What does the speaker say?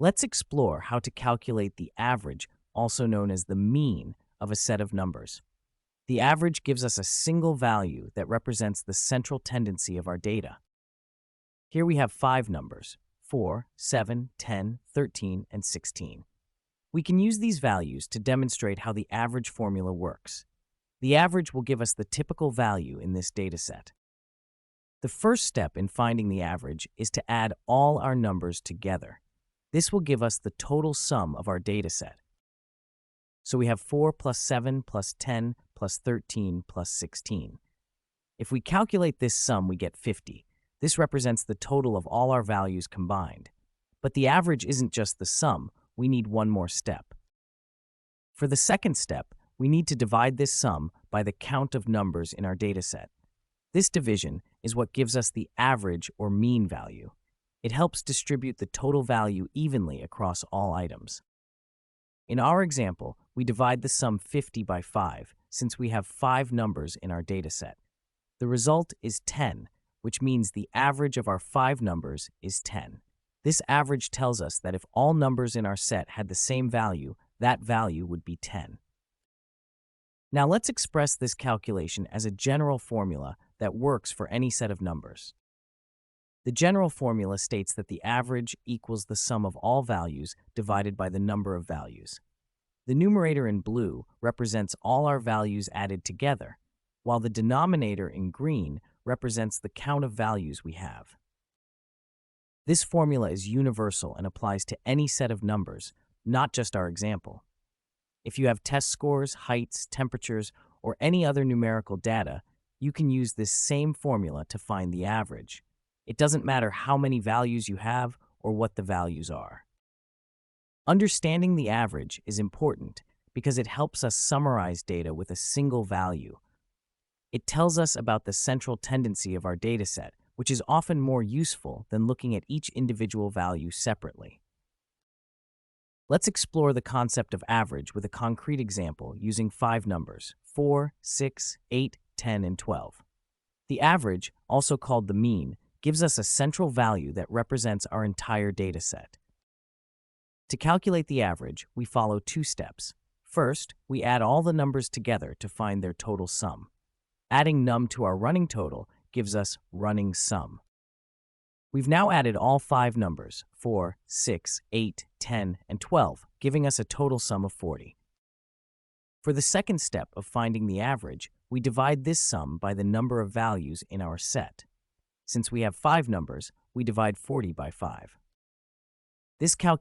Let's explore how to calculate the average, also known as the mean, of a set of numbers. The average gives us a single value that represents the central tendency of our data. Here we have five numbers: 4, 7, 10, 13, and 16. We can use these values to demonstrate how the average formula works. The average will give us the typical value in this dataset. The first step in finding the average is to add all our numbers together. This will give us the total sum of our dataset. So we have 4 plus 7 plus 10 plus 13 plus 16. If we calculate this sum, we get 50. This represents the total of all our values combined. But the average isn't just the sum. We need one more step. For the second step, we need to divide this sum by the count of numbers in our dataset. This division is what gives us the average or mean value. It helps distribute the total value evenly across all items. In our example, we divide the sum 50 by 5, since we have 5 numbers in our dataset. The result is 10, which means the average of our 5 numbers is 10. This average tells us that if all numbers in our set had the same value, that value would be 10. Now let's express this calculation as a general formula that works for any set of numbers. The general formula states that the average equals the sum of all values divided by the number of values. The numerator in blue represents all our values added together, while the denominator in green represents the count of values we have. This formula is universal and applies to any set of numbers, not just our example. If you have test scores, heights, temperatures, or any other numerical data, you can use this same formula to find the average. It doesn't matter how many values you have or what the values are. Understanding the average is important because it helps us summarize data with a single value. It tells us about the central tendency of our dataset, which is often more useful than looking at each individual value separately. Let's explore the concept of average with a concrete example using 5 numbers: 4, 6, 8, 10, and 12. The average, also called the mean, gives us a central value that represents our entire dataset. To calculate the average, we follow 2 steps. First, we add all the numbers together to find their total sum. Adding num to our running total gives us running sum. We've now added all 5 numbers, 4, 6, 8, 10, and 12, giving us a total sum of 40. For the second step of finding the average, we divide this sum by the number of values in our set. Since we have 5 numbers, we divide 40 by 5. This calculation